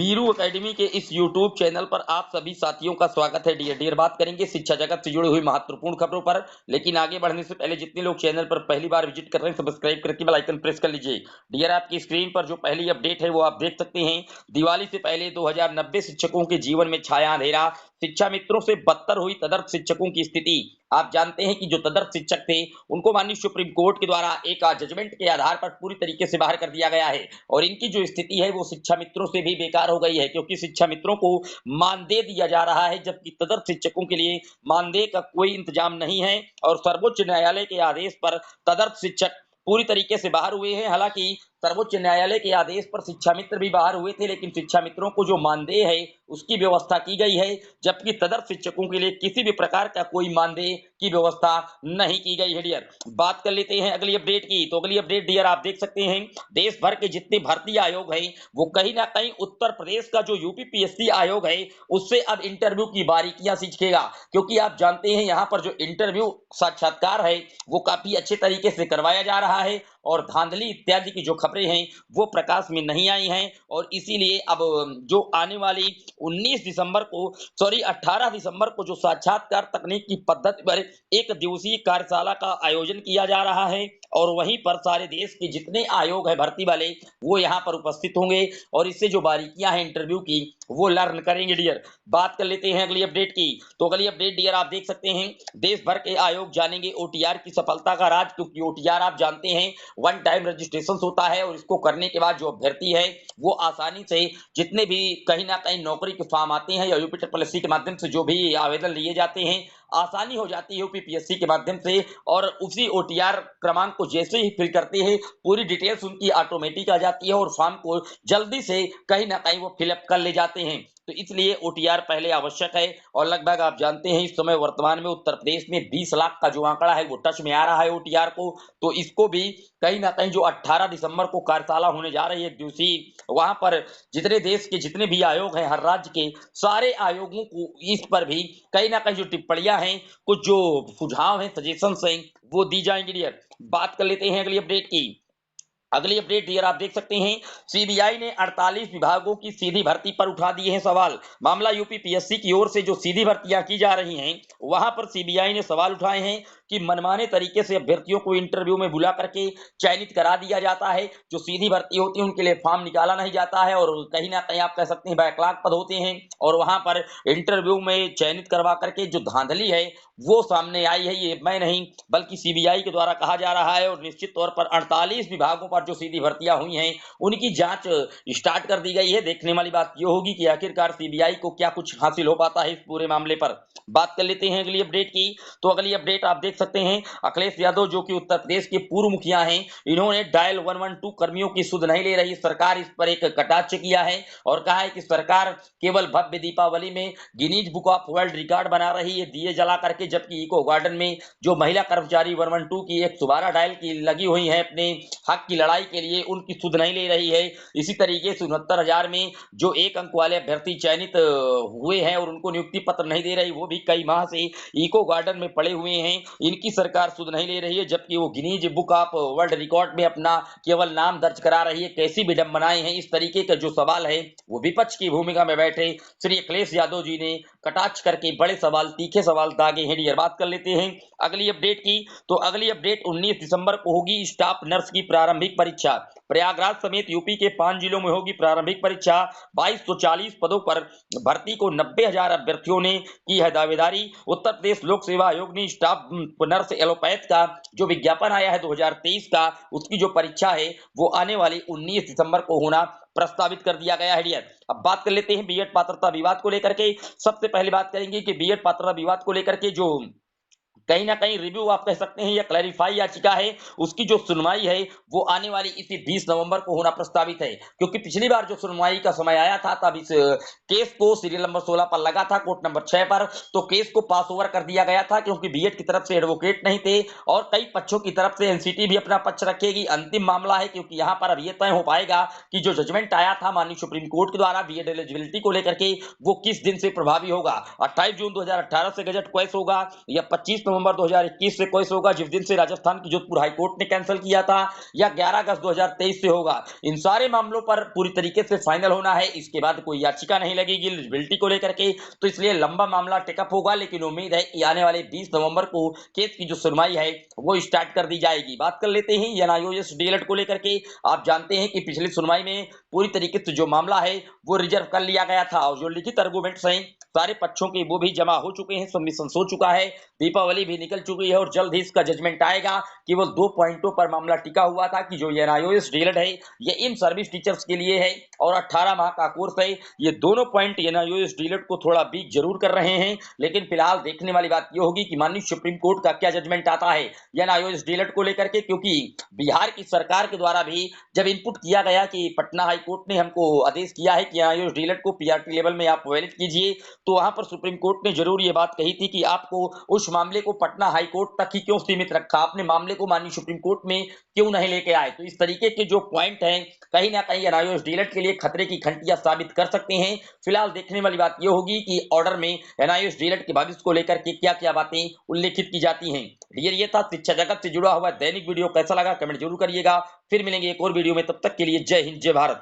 Biru academy के इस YouTube channel पर आप सभी साथियों का स्वागत है। डियर डियर बात करेंगे शिक्षा जगत से जुड़ी हुई महत्वपूर्ण खबरों पर। लेकिन आगे बढ़ने से पहले जितने लोग चैनल पर पहली बार विजिट कर रहे हैं सब्सक्राइब करके बेल आइकन प्रेस कर लीजिए। डियर आपकी स्क्रीन पर जो पहली अपडेट है वो आप देख सकते हैं। दिवाली से पहले 2090 शिक्षकों के जीवन में छाया अंधेरा, शिक्षा मित्रों से बदतर हुई तदर्थ शिक्षकों की स्थिति। आप जानते हैं कि जो तदर्थ शिक्षक थे उनको माननीय सुप्रीम कोर्ट के द्वारा एक जजमेंट के आधार पर पूरी तरीके से बाहर कर दिया गया है और इनकी जो स्थिति है वो शिक्षा मित्रों से भी बेकार हो गई है, क्योंकि शिक्षा मित्रों को मानदेय दिया जा रहा है जबकि तदर्थ शिक्षकों के लिए मानदेय का कोई इंतजाम नहीं है। और सर्वोच्च न्यायालय के आदेश पर तदर्थ शिक्षक पूरी तरीके से बाहर हुए हैं। हालांकि सर्वोच्च न्यायालय के आदेश पर शिक्षा मित्र भी बाहर हुए थे, लेकिन शिक्षा मित्रों को जो मानदेय है उसकी व्यवस्था की गई है, जबकि तदर्थ शिक्षकों के लिए किसी भी प्रकार का कोई मानदेय की व्यवस्था नहीं की गई है। डियर बात कर लेते हैं अगली अपडेट की। तो अगली अपडेट डियर आप देख सकते हैं, देश भर के जितने भर्ती आयोग हैं वो कहीं ना कहीं उत्तर प्रदेश का जो यूपीपीएससी आयोग है उससे अब इंटरव्यू की बारीकियां सीखेगा, क्योंकि आप जानते हैं यहाँ पर जो इंटरव्यू साक्षात्कार है वो काफी अच्छे तरीके से करवाया जा रहा है और धांधली इत्यादि की जो खबरें हैं वो प्रकाश में नहीं आई हैं। और इसीलिए अब जो आने वाली 18 दिसंबर को जो साक्षात्कार तकनीक की पद्धति पर एक दिवसीय कार्यशाला का आयोजन किया जा रहा है और वहीं पर सारे देश के जितने आयोग है भर्ती वाले वो यहाँ पर उपस्थित होंगे और इससे जो बारीकियां हैं इंटरव्यू की वो लर्न करेंगे। डियर बात कर लेते हैं अगली अपडेट की। तो अगली अपडेट डियर आप देख सकते हैं, देश भर के आयोग जानेंगे ओटीआर की सफलता का राज, क्योंकि ओटीआर आप जानते हैं वन टाइम रजिस्ट्रेशन होता है और इसको करने के बाद जो अभ्यर्थी है वो आसानी से जितने भी कहीं ना कहीं नौकरी के फॉर्म आते हैं या यूपीपीएससी के माध्यम से जो भी आवेदन लिए जाते हैं आसानी हो जाती है यूपीपीएससी के माध्यम से। और उसी ओटीआर क्रमांक को जैसे ही फिल करते हैं पूरी डिटेल्स उनकी ऑटोमेटिक आ जाती है और फॉर्म को जल्दी से कहीं ना कहीं वो फिलअप कर ले जाते हैं। तो इसलिए ओटीआर पहले आवश्यक है और लगभग आप जानते हैं इस समय वर्तमान में उत्तर प्रदेश में 20 लाख का जो आंकड़ा है वो टच में आ रहा है ओटीआर को। तो इसको भी कहीं ना कहीं जो 18 दिसंबर को कार्यशाला होने जा रही है दिवसीय, वहां पर जितने देश के जितने भी आयोग हैं हर राज्य के सारे आयोगों को इस पर भी कहीं ना कहीं जो टिप्पणियां हैं कुछ जो सुझाव हैं सजेशंस हैं वो दी जाएंगी। डियर बात कर लेते हैं अगली अपडेट की। अगली अपडेट डियर आप देख सकते हैं, सीबीआई ने 48 विभागों की सीधी भर्ती पर उठा दिए हैं सवाल। मामला यूपीपीएससी की ओर से जो सीधी भर्तियां की जा रही हैं वहां पर सीबीआई ने सवाल उठाए हैं कि मनमाने तरीके से अभ्यर्थियों को इंटरव्यू में बुला करके चयनित करा दिया जाता है। जो सीधी भर्ती होती है उनके लिए फॉर्म निकाला नहीं जाता है और कहीं ना कहीं आप कह सकते हैं बैकलॉग पद होते हैं और वहां पर इंटरव्यू में चयनित करवा करके जो धांधली है वो सामने आई है। ये मैं नहीं बल्कि सीबीआई के द्वारा कहा जा रहा है और निश्चित तौर पर 48 विभागों पर जो सीधी भर्तियां हुई हैं उनकी जांच स्टार्ट कर दी गई है। देखने वाली बात यह होगी कि आखिरकार सीबीआई को क्या कुछ हासिल हो पाता है इस पूरे मामले पर। बात कर लेते हैं अगली अपडेट की। तो अगली अपडेट आप देख सकते हैं, अखिलेश यादव जो कि उत्तर प्रदेश के पूर्व मुखिया हैं इन्होंने डायल 112 कर्मियों की सुध नहीं ले रही सरकार, इस पर एक कटाक्ष किया है और कहा है कि सरकार केवल भव्य दीपावली में Guinness book of world record बना रही है दिए जला करके, जबकि इको गार्डन में जो महिला कर्मचारी 112 की 112 डायल की लगी हुई है अपने हक की लड़ाई के लिए उनकी सुध नहीं ले रही है। इसी तरीके से 69,000 में जो एक अंक वाले अभ्यर्थी चयनित हुए हैं और उनको नियुक्ति पत्र नहीं दे रही, वो भी कई माह से इको गार्डन में पड़े हुए हैं, इनकी सरकार सुध नहीं ले रही है, जबकि वो Guinness book of world record में अपना केवल नाम दर्ज करा रही है। कैसी विडंबनाएं हैं, इस तरीके का जो सवाल है वो विपक्ष की भूमिका में बैठे श्री अखिलेश यादव जी ने कटाक्ष करके बड़े सवाल तीखे सवाल दागे हैं। डियर बात कर लेते हैं अगली अपडेट की। तो अगली अपडेट 19 दिसंबर को होगी स्टाफ नर्स की प्रारंभिक परीक्षा। प्रयागराज समेत यूपी के 5 जिलों में होगी प्रारंभिक परीक्षा। 2240 पदों पर भर्ती को 90,000 अभ्यर्थियों ने की है दावेदारी। उत्तर प्रदेश लोक सेवा आयोग ने स्टाफ नर्स एलोपैथ का जो विज्ञापन आया है 2023 का उसकी जो परीक्षा है वो आने वाली 19 दिसंबर को होना प्रस्तावित कर दिया गया है। डियर अब बात कर लेते हैं बीएड पात्रता विवाद को लेकर के। सबसे पहले बात करेंगे कि बीएड पात्रता विवाद को लेकर के जो कहीं ना कहीं रिव्यू आप कह सकते हैं या क्लैरिफाई याचिका है उसकी जो सुनवाई है वो आने वाली इसी 20 नवंबर को होना प्रस्तावित है, क्योंकि पिछली बार जो सुनवाई का समय आया था तब इस केस को सीरियल नंबर 16 पर लगा था कोर्ट नंबर 6 पर, तो केस को पास ओवर कर दिया गया था क्योंकि बीएड की तरफ से एडवोकेट नहीं थे और कई पक्षों की तरफ से एनसीटी भी अपना पक्ष रखेगी। अंतिम मामला है क्योंकि यहाँ पर अब यह तय हो पाएगा कि जो जजमेंट आया था माननीय सुप्रीम कोर्ट के द्वारा बीएड एलिजिबिलिटी को लेकर के वो किस दिन से प्रभावी होगा। 28 जून 2018 से गजट क्वेस होगा या 25 नवंबर नवंबर 2021 से केस होगा, जिस दिन से राजस्थान की जोधपुर हाई कोर्ट ने कैंसिल किया था, या 11 अगस्त 2023 से होगा। इन सारे मामलों पर पूरी तरीके से फाइनल होना है। इसके बाद कोई याचिका नहीं लगेगी एलिजिबिलिटी को लेकर के, तो इसलिए लंबा मामला टेकअप होगा, लेकिन उम्मीद है कि आने वाले 20 नवंबर को केस की जो सुनवाई है वो स्टार्ट कर दी जाएगी। बात कर लेते हैं एनआईओएस डीएलएड को लेकर के। आप जानते हैं कि पिछली सुनवाई में पूरी तरीके से जो मामला है वो रिजर्व कर लिया गया था, और जो लिखित आर्गुमेंट्स हैं सारे पक्षों के वो भी जमा हो चुके हैं, सबमिशन हो चुका है, दीपावली भी निकल चुकी है, और जल्द ही इसका जजमेंट आएगा। केवल 2 पॉइंटों पर मामला टिका हुआ था कि जो एनआईओएस डीएलएड है ये इन सर्विस टीचर्स के लिए है और 18 माह का कोर्स है। ये दोनों पॉइंट एनआईओएस डीएलएड को थोड़ा वीक जरूर कर रहे हैं, लेकिन फिलहाल देखने वाली बात ये होगी कि माननीय सुप्रीम कोर्ट का क्या जजमेंट आता है एनआईओएस डीएलएड को लेकर के, क्योंकि बिहार की सरकार के द्वारा भी जब इनपुट किया गया कि पटना हाई कोर्ट ने हमको आदेश किया है कि एनआईओएस डीएलएड को पीआरटी लेवल में आप वैलिड कीजिए, तो वहां पर सुप्रीम कोर्ट ने जरूर ये बात कही थी कि आपको उस मामले को पटना हाई कोर्ट तक ही क्यों सीमित रखा, आपने मामले को माननीय सुप्रीम कोर्ट में क्यों नहीं लेके आए। तो इस तरीके के जो पॉइंट हैं कहीं ना कहीं एनआईओएस डीएलएड के लिए खतरे की घंटियां साबित कर सकते हैं। फिलहाल देखने वाली बात यह होगी कि ऑर्डर में एनआईओएस डीएलएड के भविष्य को लेकर के क्या क्या बातें उल्लेखित की जाती हैं। ये था शिक्षा जगत से जुड़ा हुआ दैनिक वीडियो। कैसा लगा कमेंट जरूर करिएगा। फिर मिलेंगे एक और वीडियो में, तब तक के लिए जय हिंद जय भारत।